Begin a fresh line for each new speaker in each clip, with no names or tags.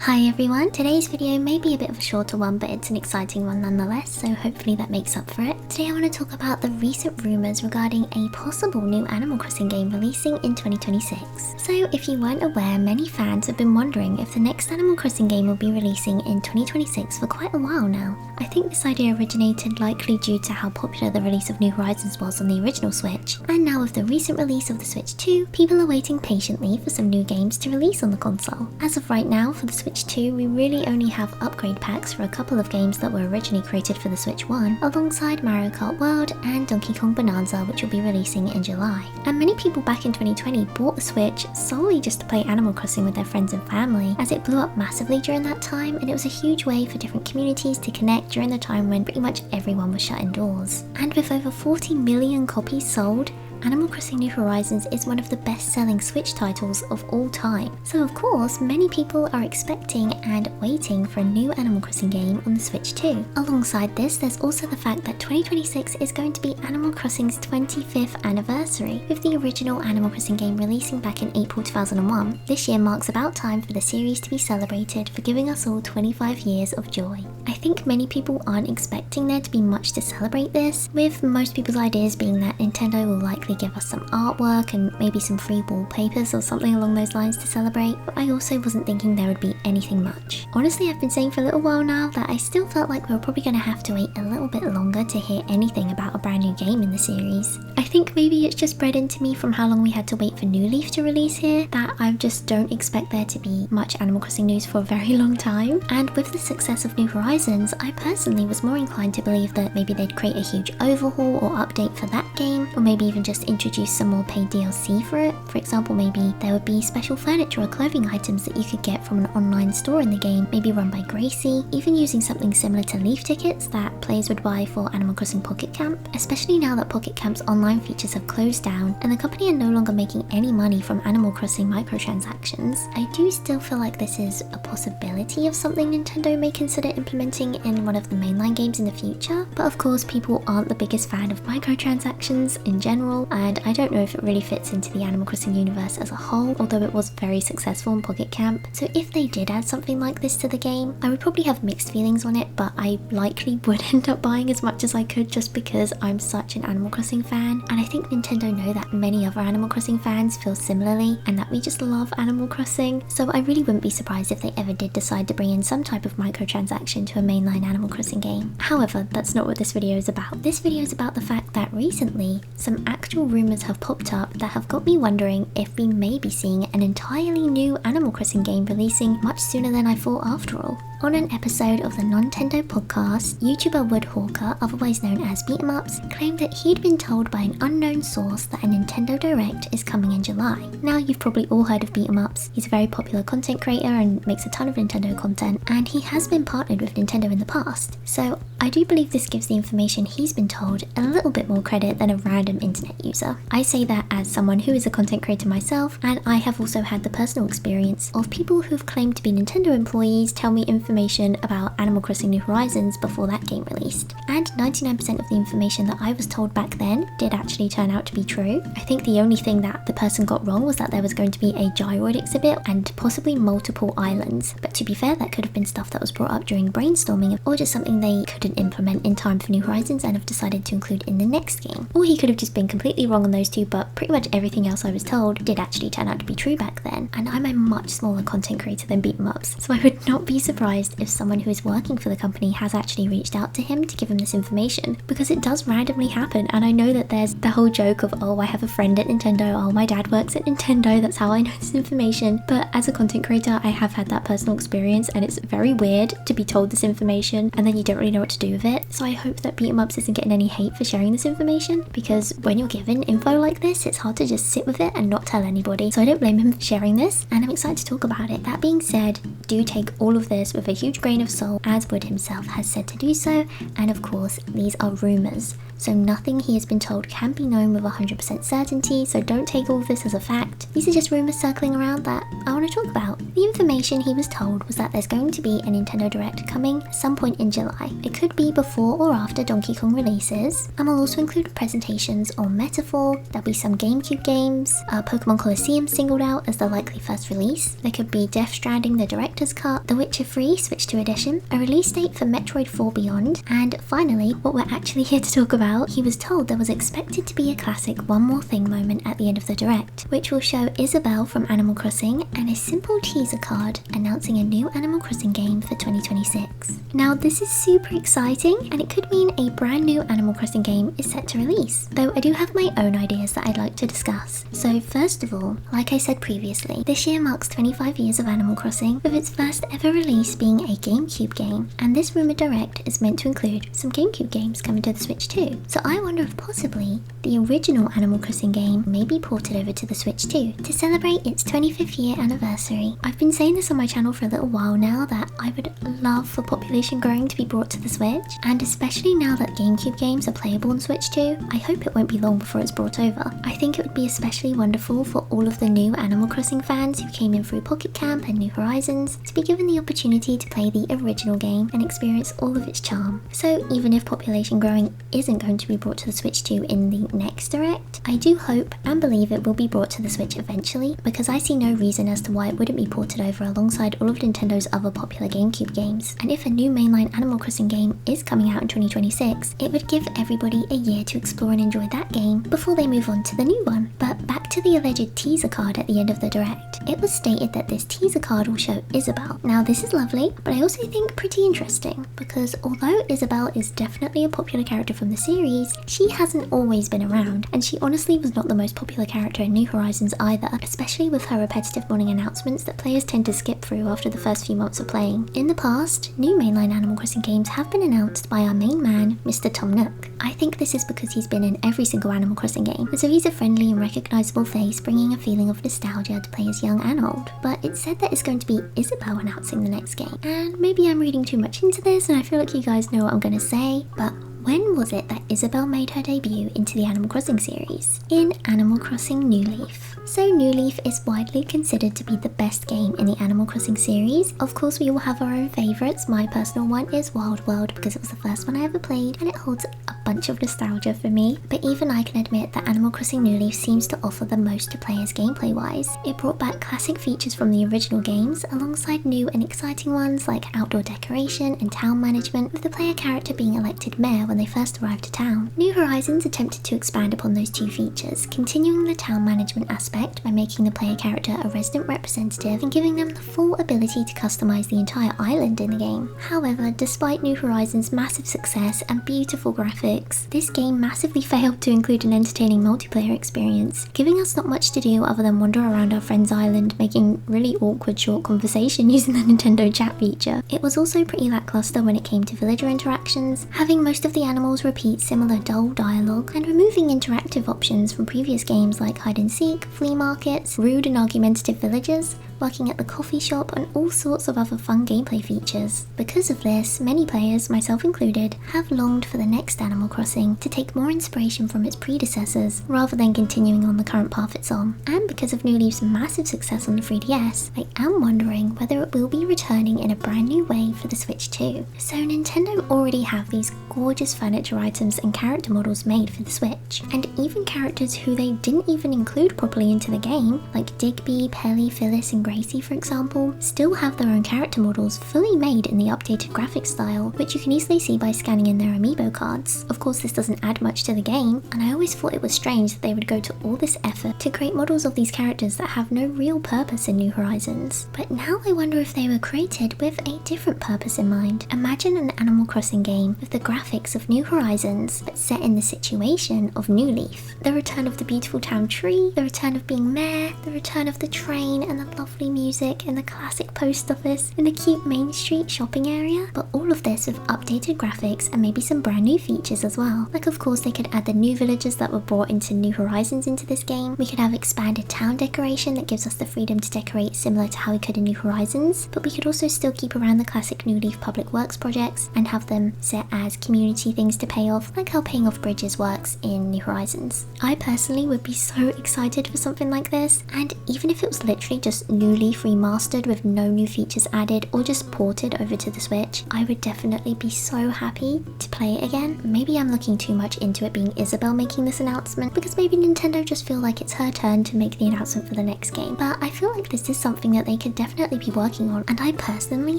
Hi everyone, today's video may be a bit of a shorter one, but it's an exciting one nonetheless, so hopefully that makes up for it. Today I want to talk about the recent rumours regarding a possible new Animal Crossing game releasing in 2026. So if you weren't aware, many fans have been wondering if the next Animal Crossing game will be releasing in 2026 for quite a while now. I think this idea originated likely due to how popular the release of New Horizons was on the original Switch, and now with the recent release of the Switch 2, people are waiting patiently for some new games to release on the console. As of right now, for the Switch 2, we really only have upgrade packs for a couple of games that were originally created for the Switch 1, alongside Mario Kart World and Donkey Kong Bonanza, which will be releasing in July. And many people back in 2020 bought the Switch solely just to play Animal Crossing with their friends and family, as it blew up massively during that time, and it was a huge way for different communities to connect during the time when pretty much everyone was shut indoors. And with over 40 million copies sold, Animal Crossing New Horizons is one of the best-selling Switch titles of all time. So of course, many people are expecting and waiting for a new Animal Crossing game on the Switch 2. Alongside this, there's also the fact that 2026 is going to be Animal Crossing's 25th anniversary, with the original Animal Crossing game releasing back in April 2001. This year marks about time for the series to be celebrated for giving us all 25 years of joy. I think many people aren't expecting there to be much to celebrate this, with most people's ideas being that Nintendo will likely give us some artwork and maybe some free wallpapers or something along those lines to celebrate, but I also wasn't thinking there would be anything much. Honestly, I've been saying for a little while now that I still felt like we were probably going to have to wait a little bit longer to hear anything about a brand new game in the series. I think maybe it's just bred into me from how long we had to wait for New Leaf to release here, that I just don't expect there to be much Animal Crossing news for a very long time. And with the success of New Horizons, I personally was more inclined to believe that maybe they'd create a huge overhaul or update for that game, or maybe even just introduce some more paid DLC for it. For example, maybe there would be special furniture or clothing items that you could get from an online store in the game, maybe run by Gracie, even using something similar to Leaf tickets that players would buy for Animal Crossing Pocket Camp, especially now that Pocket Camp's online features have closed down and the company are no longer making any money from Animal Crossing microtransactions. I do still feel like this is a possibility of something Nintendo may consider implementing in one of the mainline games in the future, but of course people aren't the biggest fan of microtransactions in general, and I don't know if it really fits into the Animal Crossing universe as a whole, although it was very successful in Pocket Camp. So if they did add something like this to the game, I would probably have mixed feelings on it, but I likely would end up buying as much as I could just because I'm such an Animal Crossing fan, and I think Nintendo know that many other Animal Crossing fans feel similarly and that we just love Animal Crossing, so I really wouldn't be surprised if they ever did decide to bring in some type of microtransaction to a mainline Animal Crossing game. However, that's not what this video is about. This video is about the fact that recently some actual rumours have popped up that have got me wondering if we may be seeing an entirely new Animal Crossing game releasing much sooner than I thought after all. On an episode of the Nintendo podcast, YouTuber Woodhawker, otherwise known as Beat'em claimed that he'd been told by an unknown source that a Nintendo Direct is coming in July. Now, you've probably all heard of Beat'em. He's a very popular content creator and makes a ton of Nintendo content, and he has been partnered with Nintendo in the past. So I do believe this gives the information he's been told a little bit more credit than a random internet user. I say that as someone who is a content creator myself, and I have also had the personal experience of people who've claimed to be Nintendo employees tell me information about Animal Crossing New Horizons before that game released. And 99% of the information that I was told back then did actually turn out to be true. I think the only thing that the person got wrong was that there was going to be a gyroid exhibit and possibly multiple islands. But to be fair, that could have been stuff that was brought up during brainstorming, or just something they couldn't implement in time for New Horizons and have decided to include in the next game. Or he could have just been completely wrong on those two, but pretty much everything else I was told did actually turn out to be true back then. And I'm a much smaller content creator than Beat'em, so I would not be surprised if someone who is working for the company has actually reached out to him to give him this information, because it does randomly happen. And I know that there's the whole joke of, oh, I have a friend at Nintendo, oh, my dad works at Nintendo, that's how I know this information. But as a content creator, I have had that personal experience, and it's very weird to be told this information and then you don't really know what to do with it. So I hope that Beat'em isn't getting any hate for sharing this information, because when you're given info like this, it's hard to just sit with it and not tell anybody. So I don't blame him for sharing this, and I'm excited to talk about it. That being said, do take all of this with a huge grain of salt, as Wood himself has said to do so, and of course these are rumours. so nothing he has been told can be known with 100% certainty, so don't take all of this as a fact. These are just rumours circling around that I want to talk about. The information he was told was that there's going to be a Nintendo Direct coming at some point in July. It could be before or after Donkey Kong releases, and will also include presentations on Metaphor. There'll be some GameCube games, Pokemon Colosseum singled out as the likely first release. There could be Death Stranding the Director's Cut, The Witcher 3 Switch 2 Edition, a release date for Metroid 4 Beyond, and finally, what we're actually here to talk about, he was told there was expected to be a classic One More Thing moment at the end of the Direct, which will show Isabelle from Animal Crossing and a simple teaser card announcing a new Animal Crossing game for 2026. Now this is super exciting, and it could mean a brand new Animal Crossing game is set to release, though I do have my own ideas that I'd like to discuss. So first of all, like I said previously, this year marks 25 years of Animal Crossing, with its first ever release being a GameCube game, and this rumored Direct is meant to include some GameCube games coming to the Switch too. So I wonder if possibly the original Animal Crossing game may be ported over to the Switch too, to celebrate its 25th year anniversary. I've been saying this on my channel for a little while now that I would love for population growing to be brought to the Switch, and especially now that GameCube games are playable on Switch too, I hope it won't be long before it's brought over. I think it would be especially wonderful for all of the new Animal Crossing fans who came in through Pocket Camp and New Horizons to be given the opportunity to play the original game and experience all of its charm. So even if population growing isn't going to be brought to the Switch 2 in the next Direct, I do hope and believe it will be brought to the Switch eventually, because I see no reason as to why it wouldn't be ported over alongside all of Nintendo's other popular GameCube games. And if a new mainline Animal Crossing game is coming out in 2026, it would give everybody a year to explore and enjoy that game before they move on to the new one. But back to the alleged teaser card at the end of the Direct. It was stated that this teaser card will show Isabelle. Now this is lovely, but I also think pretty interesting, because although Isabelle is definitely a popular character from the series, she hasn't always been around, and she honestly was not the most popular character in New Horizons either, especially with her repetitive morning announcements that players tend to skip through after the first few months of playing. In the past, new mainline Animal Crossing games have been announced by our main man, Mr. Tom Nook. I think this is because he's been in every single Animal Crossing game, and so he's a friendly and recognisable face, bringing a feeling of nostalgia to players young and old. But it's said that it's going to be Isabelle announcing the next game, and maybe I'm reading too much into this and I feel like you guys know what I'm going to say, but when was it that Isabelle made her debut into the Animal Crossing series? In Animal Crossing New Leaf. So New Leaf is widely considered to be the best game in the Animal Crossing series. Of course we all have our own favourites. My personal one is Wild World because it was the first one I ever played and it holds a bunch of nostalgia for me. But even I can admit that Animal Crossing New Leaf seems to offer the most to players gameplay wise. It brought back classic features from the original games alongside new and exciting ones like outdoor decoration and town management, with the player character being elected mayor when they first arrived to town. New Horizons attempted to expand upon those two features, continuing the town management aspect by making the player character a resident representative and giving them the full ability to customize the entire island in the game. However, despite New Horizons' massive success and beautiful graphics, this game massively failed to include an entertaining multiplayer experience, giving us not much to do other than wander around our friend's island, making really awkward short conversation using the Nintendo chat feature. It was also pretty lackluster when it came to villager interactions, having most of the animals repeat similar dull dialogue, and removing interactive options from previous games like hide and seek, flea markets, rude and argumentative villagers, working at the coffee shop, and all sorts of other fun gameplay features. Because of this, many players, myself included, have longed for the next Animal Crossing to take more inspiration from its predecessors, rather than continuing on the current path it's on. And because of New Leaf's massive success on the 3DS, I am wondering whether it will be returning in a brand new way for the Switch too. So Nintendo already have these gorgeous furniture items and character models made for the Switch, and even characters who they didn't even include properly into the game, like Digby, Pelly, Phyllis, and Gracie for example, still have their own character models fully made in the updated graphics style, which you can easily see by scanning in their amiibo cards. Of course this doesn't add much to the game, and I always thought it was strange that they would go to all this effort to create models of these characters that have no real purpose in New Horizons. But now I wonder if they were created with a different purpose in mind. Imagine an Animal Crossing game with the graphics of New Horizons, but set in the situation of New Leaf. The return of the beautiful town tree, the return of being mayor, the return of the train, and the lovely lovely music and the classic post office and the cute main street shopping area, but all of this with updated graphics and maybe some brand new features as well. Like, of course, they could add the new villagers that were brought into New Horizons into this game. We could have expanded town decoration that gives us the freedom to decorate similar to how we could in New Horizons, but we could also still keep around the classic New Leaf public works projects and have them set as community things to pay off, like how paying off bridges works in New Horizons. I personally would be so excited for something like this, and even if it was literally just New Leaf remastered with no new features added or just ported over to the Switch, I would definitely be so happy to play it again. Maybe I'm looking too much into it being Isabelle making this announcement, because maybe Nintendo just feel like it's her turn to make the announcement for the next game, but I feel like this is something that they could definitely be working on, and I personally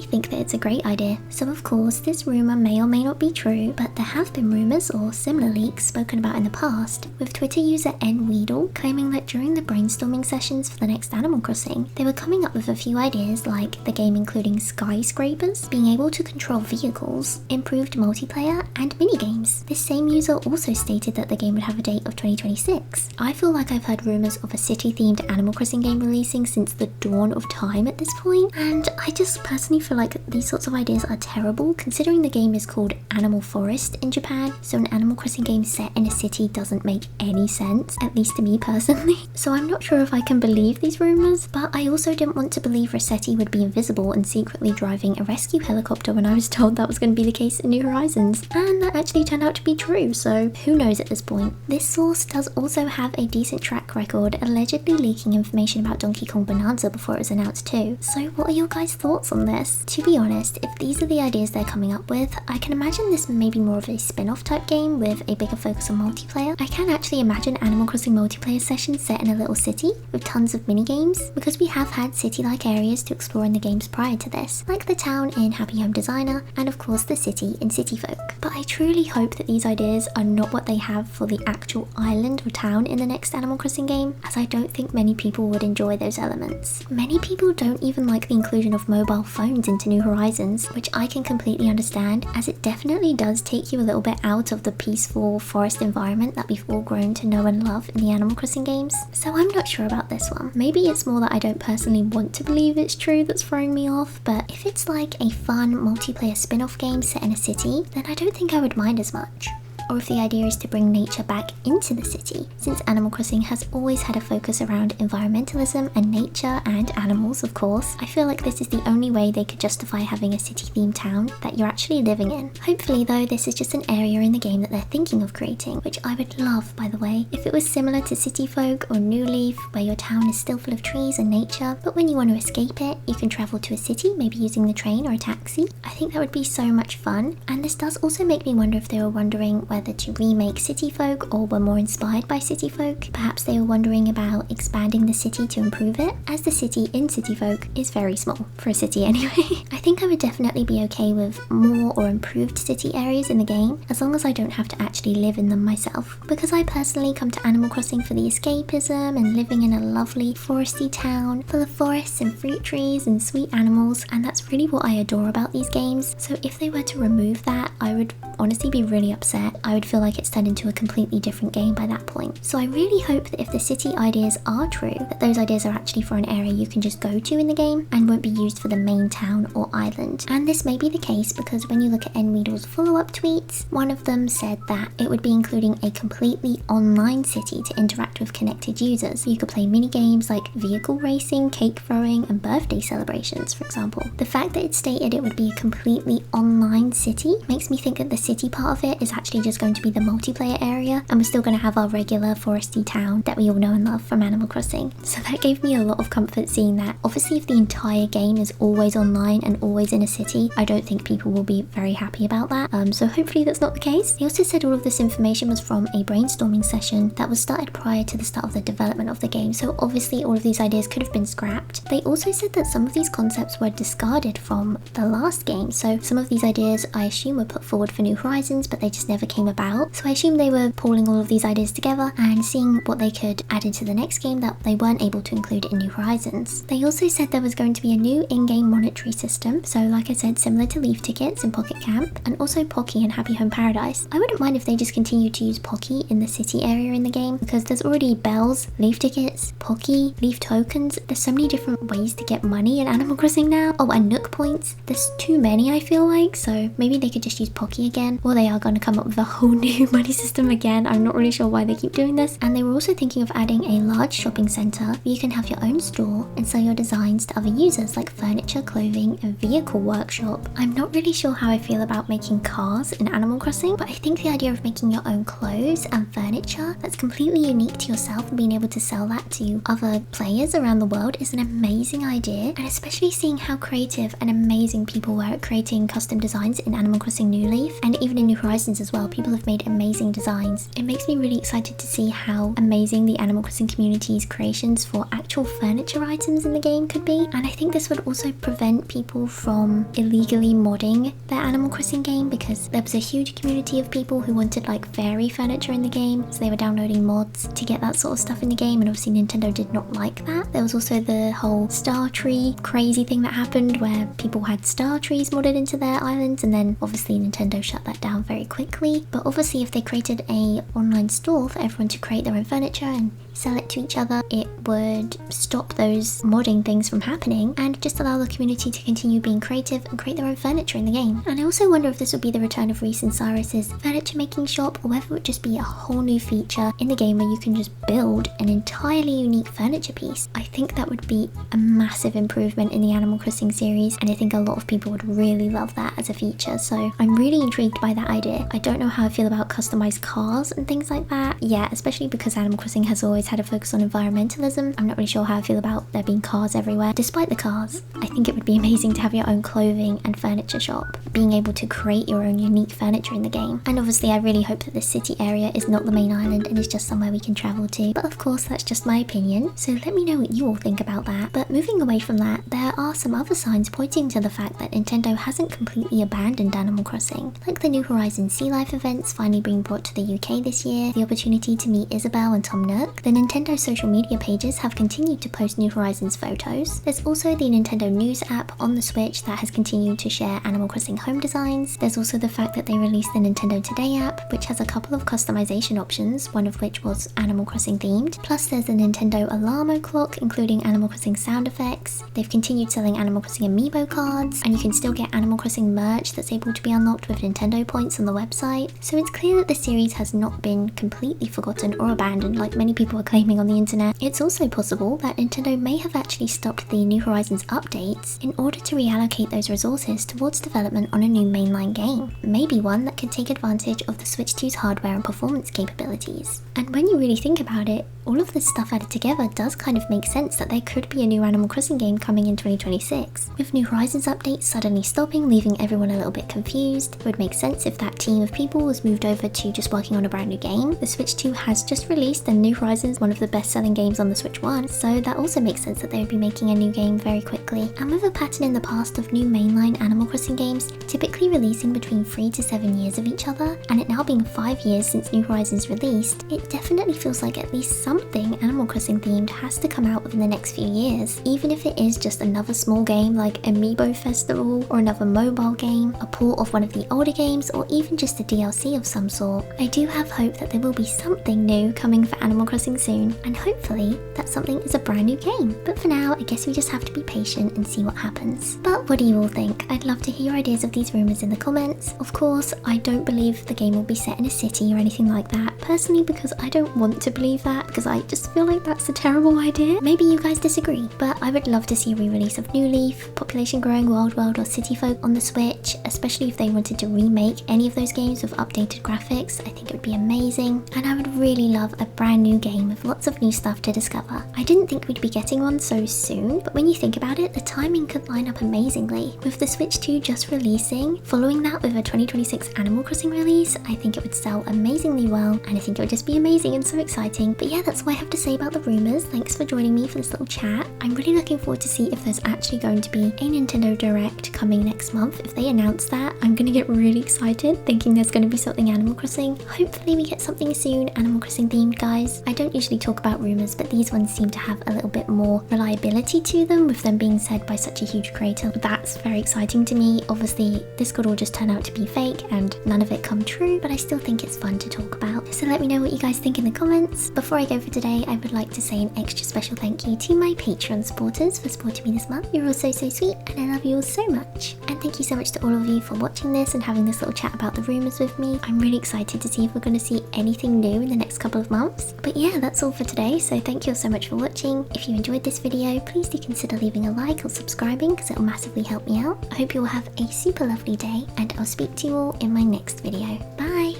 think that it's a great idea. So of course, this rumour may or may not be true, but there have been rumours or similar leaks spoken about in the past, with Twitter user nweedle claiming that during the brainstorming sessions for the next Animal Crossing, they were coming up with a few ideas like the game including skyscrapers, being able to control vehicles, improved multiplayer, and minigames. This same user also stated that the game would have a date of 2026. I feel like I've heard rumours of a city-themed Animal Crossing game releasing since the dawn of time at this point, and I just personally feel like these sorts of ideas are terrible considering the game is called Animal Forest in Japan, so an Animal Crossing game set in a city doesn't make any sense, at least to me personally. So I'm not sure if I can believe these rumours, but I also didn't want to believe Rossetti would be invisible and secretly driving a rescue helicopter when I was told that was going to be the case in New Horizons, and that actually turned out to be true, so who knows at this point. This source does also have a decent track record allegedly leaking information about Donkey Kong Bonanza before it was announced too. So what are your guys' thoughts on this? To be honest, if these are the ideas they're coming up with, I can imagine this may be more of a spin-off type game with a bigger focus on multiplayer. I can actually imagine Animal Crossing multiplayer sessions set in a little city with tons of minigames, because we have had city-like areas to explore in the games prior to this, like the town in Happy Home Designer and of course the city in City Folk. But I truly hope that these ideas are not what they have for the actual island or town in the next Animal Crossing game, as I don't think many people would enjoy those elements. Many people don't even like the inclusion of mobile phones into New Horizons, which I can completely understand, as it definitely does take you a little bit out of the peaceful forest environment that we've all grown to know and love in the Animal Crossing games. So I'm not sure about this one. Maybe it's more that I don't personally want to believe it's true that's throwing me off, but if it's like a fun multiplayer spin-off game set in a city, then I don't think I would mind as much. Or if the idea is to bring nature back into the city, since Animal Crossing has always had a focus around environmentalism and nature and animals, of course, I feel like this is the only way they could justify having a city-themed town that you're actually living in. Hopefully though, this is just an area in the game that they're thinking of creating, which I would love, by the way, if it was similar to City Folk or New Leaf, where your town is still full of trees and nature, but when you want to escape it, you can travel to a city, maybe using the train or a taxi. I think that would be so much fun, and this does also make me wonder if they were wondering whether to remake City Folk or were more inspired by City Folk. Perhaps they were wondering about expanding the city to improve it, as the city in City Folk is very small, for a city anyway. I think I would definitely be okay with more or improved city areas in the game, as long as I don't have to actually live in them myself, because I personally come to Animal Crossing for the escapism and living in a lovely foresty town full of forests and fruit trees and sweet animals, and that's really what I adore about these games. So if they were to remove that, I would honestly be really upset. I would feel like it's turned into a completely different game by that point. So I really hope that if the city ideas are true, that those ideas are actually for an area you can just go to in the game and won't be used for the main town or island. And this may be the case because when you look at nweedle's follow-up tweets, one of them said that it would be including a completely online city to interact with connected users. You could play mini games like vehicle racing, cake throwing, and birthday celebrations, for example. The fact that it stated it would be a completely online city makes me think that the city part of it is actually just going to be the multiplayer area, and we're still going to have our regular foresty town that we all know and love from Animal Crossing. So that gave me a lot of comfort seeing that. Obviously, if the entire game is always online and always in a city, I don't think people will be very happy about that. So hopefully that's not the case. They also said all of this information was from a brainstorming session that was started prior to the start of the development of the game, so obviously all of these ideas could have been scrapped. They also said that some of these concepts were discarded from the last game, so some of these ideas I assume were put forward for New Horizons, but they just never came came about. So I assume they were pulling all of these ideas together and seeing what they could add into the next game that they weren't able to include in New Horizons. They also said there was going to be a new in-game monetary system, so like I said, similar to Leaf Tickets in Pocket Camp, and also Pocky and Happy Home Paradise. I wouldn't mind if they just continue to use Pocky in the city area in the game, because there's already bells, Leaf Tickets, Pocky, Leaf Tokens. There's so many different ways to get money in Animal Crossing now. Oh, and Nook Points. There's too many, I feel like, so maybe they could just use Pocky again, or they are going to come up with a whole new money system again. I'm not really sure why they keep doing this. And they were also thinking of adding a large shopping center where you can have your own store and sell your designs to other users, like furniture, clothing, and vehicle workshop. I'm not really sure how I feel about making cars in Animal Crossing, but I think the idea of making your own clothes and furniture that's completely unique to yourself and being able to sell that to other players around the world is an amazing idea. And especially seeing how creative and amazing people were at creating custom designs in Animal Crossing New Leaf, and even in New Horizons as well. People have made amazing designs. It makes me really excited to see how amazing the Animal Crossing community's creations for actual furniture items in the game could be. And I think this would also prevent people from illegally modding their Animal Crossing game, because there was a huge community of people who wanted like fairy furniture in the game, so they were downloading mods to get that sort of stuff in the game, and obviously Nintendo did not like that. There was also the whole star tree crazy thing that happened where people had star trees modded into their islands, and then obviously Nintendo shut that down very quickly. But obviously if they created a online store for everyone to create their own furniture and sell it to each other, it would stop those modding things from happening and just allow the community to continue being creative and create their own furniture in the game. And I also wonder if this would be the return of Reese and Cyrus's furniture making shop, or whether it would just be a whole new feature in the game where you can just build an entirely unique furniture piece. I think that would be a massive improvement in the Animal Crossing series, and I think a lot of people would really love that as a feature, so I'm really intrigued by that idea. I don't know how I feel about customized cars and things like that. Yeah, especially because Animal Crossing has always had a focus on environmentalism. I'm not really sure how I feel about there being cars everywhere. Despite the cars, I think it would be amazing to have your own clothing and furniture shop, being able to create your own unique furniture in the game. And obviously I really hope that this city area is not the main island and is just somewhere we can travel to, but of course that's just my opinion, so let me know what you all think about that. But moving away from that, there are some other signs pointing to the fact that Nintendo hasn't completely abandoned Animal Crossing, like the New Horizons Sea Life events finally being brought to the UK this year, the opportunity to meet Isabelle and Tom Nook. The Nintendo social media pages have continued to post New Horizons photos. There's also the Nintendo News app on the Switch that has continued to share Animal Crossing home designs. There's also the fact that they released the Nintendo Today app, which has a couple of customization options, one of which was Animal Crossing themed. Plus there's the Nintendo Alarmo clock, including Animal Crossing sound effects. They've continued selling Animal Crossing amiibo cards, and you can still get Animal Crossing merch that's able to be unlocked with Nintendo points on the website. So it's clear that the series has not been completely forgotten or abandoned like many people are claiming on the internet. It's also possible that Nintendo may have actually stopped the New Horizons updates in order to reallocate those resources towards development on a new mainline game, maybe one that can take advantage of the Switch 2's hardware and performance capabilities. And when you really think about it, all of this stuff added together does kind of make sense that there could be a new Animal Crossing game coming in 2026. With New Horizons updates suddenly stopping, leaving everyone a little bit confused, it would make sense if that team of people was moved over to just working on a brand new game. The Switch 2 has just released, and New Horizons, one of the best-selling games on the Switch 1, so that also makes sense that they would be making a new game very quickly. And with a pattern in the past of new mainline Animal Crossing games typically releasing between 3 to 7 years of each other, and it now being 5 years since New Horizons released, it definitely feels like at least something Animal Crossing themed has to come out within the next few years, even if it is just another small game like Amiibo Festival, or another mobile game, a port of one of the older games, or even just a DLC of some sort. I do have hope that there will be something new coming for Animal Crossing soon, and hopefully that something is a brand new game. But for now, I guess we just have to be patient and see what happens. But what do you all think? I'd love to hear your ideas of these rumours in the comments. Of course, I don't believe the game will be set in a city or anything like that, personally, because I don't want to believe that, because I just feel like that's a terrible idea. Maybe you guys disagree, but I would love to see a re-release of New Leaf, Population Growing, Wild World, or City Folk on the Switch, especially if they wanted to remake any of those games with updated graphics. I think it would be amazing, and I would really love a brand new game with lots of new stuff to discover. I didn't think we'd be getting one so soon, but when you think about it, the timing could line up amazingly. With the Switch 2 just releasing, following that with a 2026 Animal Crossing release, I think it would sell amazingly well, and I think it would just be amazing and so exciting. But yeah, that's all I have to say about the rumours. Thanks for joining me for this little chat. I'm really looking forward to see if there's actually going to be a Nintendo Direct coming next month. If they announce that, I'm gonna get really excited, thinking there's gonna to be something Animal Crossing. Hopefully we get something soon Animal Crossing themed, guys. I don't usually talk about rumours, but these ones seem to have a little bit more reliability to them with them being said by such a huge creator. That's very exciting to me. Obviously this could all just turn out to be fake and none of it come true, but I still think it's fun to talk about. So let me know what you guys think in the comments. Before I go for today, I would like to say an extra special thank you to my Patreon supporters for supporting me this month. You're all so sweet and I love you all so much. And thank you so much to all of you for watching this and having this little chat about the rumours with me. I'm really excited to see if we're going to see anything new in the next couple of months. But yeah, that's all for today, so thank you all so much for watching. If you enjoyed this video, please do consider leaving a like or subscribing because it will massively help me out. I hope you all have a super lovely day and I'll speak to you all in my next video. Bye!